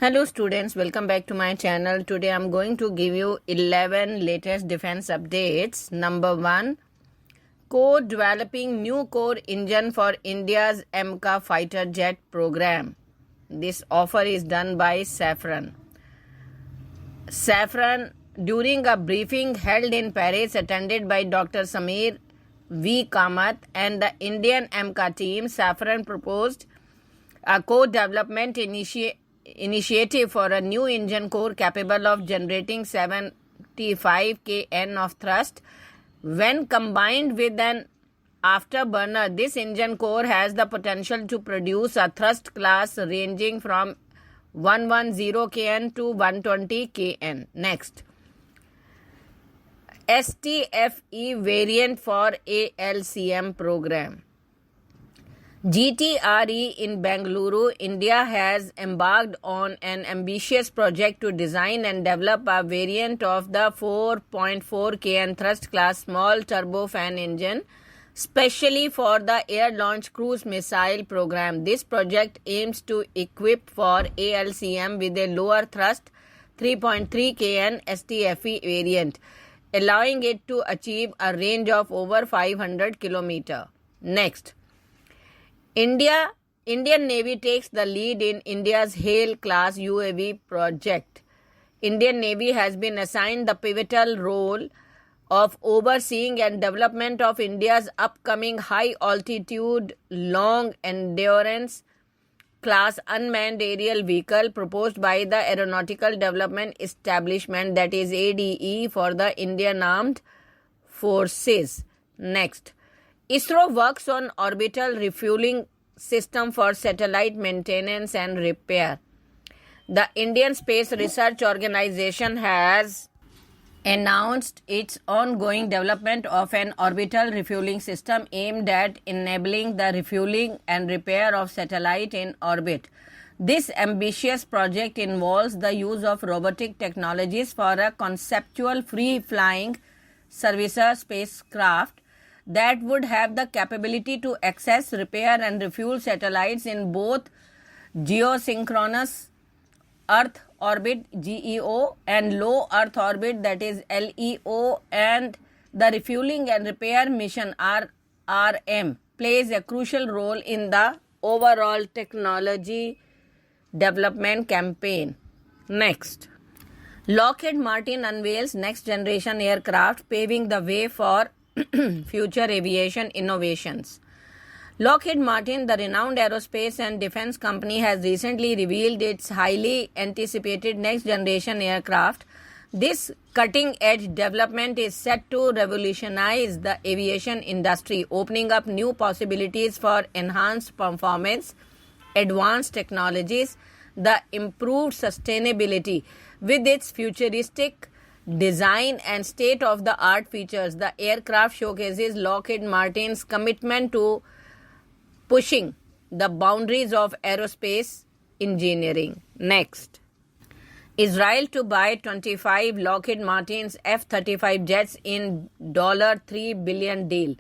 Hello students, welcome back to my channel. Today I'm going to give you 11 latest defense updates. Number 1, co-developing new core engine for India's AMCA fighter jet program. This offer is done by Safran. Safran, during a briefing held in Paris attended by Dr. Samir V. Kamath and the Indian AMCA team, Safran proposed a co-development initiative for a new engine core capable of generating 75 kN of thrust. When combined with an afterburner, this engine core has the potential to produce a thrust class ranging from 110 kN to 120 kN. Next, STFE variant for ALCM program. GTRE in Bengaluru, India has embarked on an ambitious project to design and develop a variant of the 4.4 kN thrust class small turbofan engine, specially for the air-launched cruise missile program. This project aims to equip for ALCM with a lower thrust 3.3 kN STFE variant, allowing it to achieve a range of over 500 km. Next, Indian Navy takes the lead in India's HALE class UAV project. Indian Navy has been assigned the pivotal role of overseeing and development of India's upcoming high-altitude, long-endurance class unmanned aerial vehicle proposed by the Aeronautical Development Establishment, that is ADE, for the Indian Armed Forces. Next, ISRO works on orbital refueling system for satellite maintenance and repair. The Indian Space Research Organization has announced its ongoing development of an orbital refueling system aimed at enabling the refueling and repair of satellite in orbit. This ambitious project involves the use of robotic technologies for a conceptual free-flying servicer spacecraft that would have the capability to access, repair and refuel satellites in both geosynchronous Earth orbit GEO and low Earth orbit, that is LEO, and the refueling and repair mission RRM plays a crucial role in the overall technology development campaign. Next, Lockheed Martin unveils next generation aircraft, paving the way for future aviation innovations. Lockheed Martin, the renowned aerospace and defense company, has recently revealed its highly anticipated next-generation aircraft. This cutting-edge development is set to revolutionize the aviation industry, opening up new possibilities for enhanced performance, advanced technologies, the improved sustainability. With its futuristic design and state-of-the-art features, the aircraft showcases Lockheed Martin's commitment to pushing the boundaries of aerospace engineering. Next, Israel to buy 25 Lockheed Martin's F-35 jets in $3 billion deal.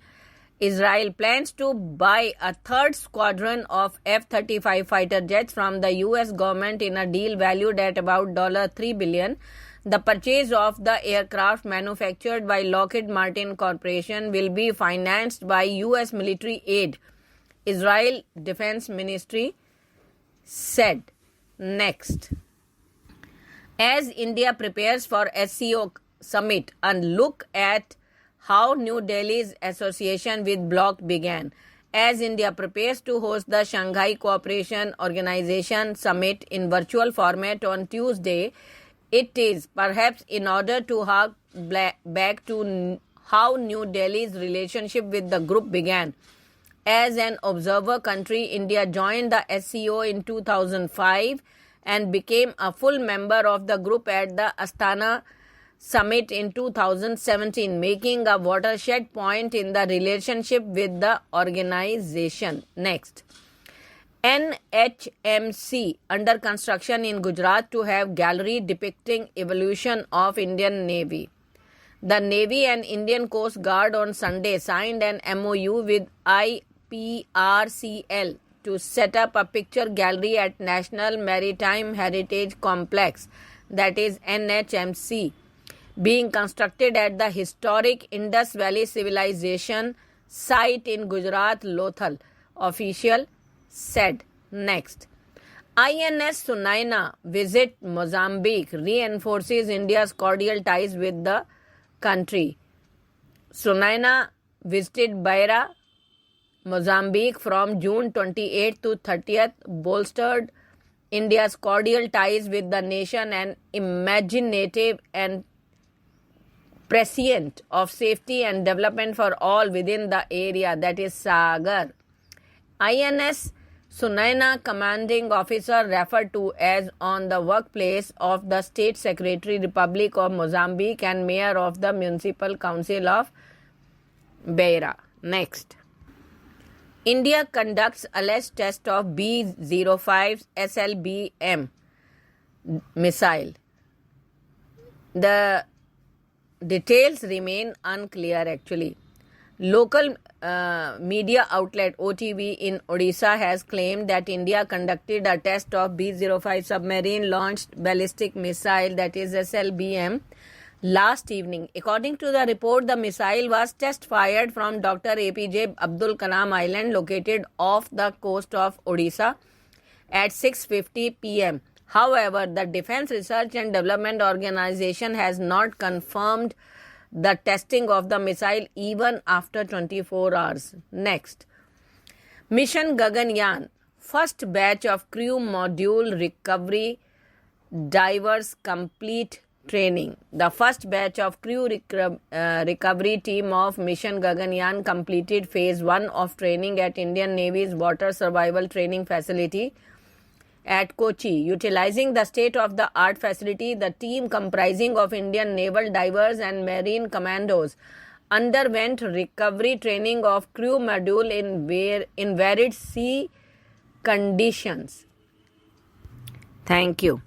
Israel plans to buy a third squadron of F-35 fighter jets from the US government in a deal valued at about $3 billion. The purchase of the aircraft manufactured by Lockheed Martin Corporation will be financed by US military aid, Israel Defense Ministry said. Next, as India prepares for SCO Summit, and look at how New Delhi's association with bloc began. As India prepares to host the Shanghai Cooperation Organization Summit in virtual format on Tuesday, it is perhaps in order to hark back to how New Delhi's relationship with the group began. As an observer country, India joined the SCO in 2005 and became a full member of the group at the Astana Summit in 2017, making a watershed point in the relationship with the organization. Next, NHMC under construction in Gujarat to have gallery depicting evolution of Indian Navy. The Navy and Indian Coast Guard on Sunday signed an MOU with IPRCL to set up a picture gallery at National Maritime Heritage Complex, that is NHMC, being constructed at the historic Indus Valley Civilization site in Gujarat, Lothal, official said. Next. INS Sunayna visit Mozambique reinforces India's cordial ties with the country. Sunayna visited Beira, Mozambique from June 28 to 30th, bolstered India's cordial ties with the nation and imaginative and prescient of safety and development for all within the area, that is Sagar. INS Sunayna commanding officer referred to as on the workplace of the State Secretary, Republic of Mozambique and Mayor of the Municipal Council of Beira. Next. India conducts alleged test of B05 SLBM missile. The details remain unclear actually. Local media outlet OTV in Odisha has claimed that India conducted a test of B05 submarine launched ballistic missile, that is SLBM, last evening. According to the report, the missile was test fired from Dr. APJ Abdul Kalam Island located off the coast of Odisha at 6:50 p.m. However, the Defence Research and Development Organization has not confirmed the testing of the missile even after 24 hours. Next. Mission Gaganyaan, first batch of crew module recovery divers complete training. The first batch of crew recovery team of Mission Gaganyaan completed phase 1 of training at Indian Navy's Water Survival Training Facility at Kochi. Utilizing the state-of-the-art facility, the team comprising of Indian naval divers and marine commandos underwent recovery training of crew module in varied sea conditions. Thank you.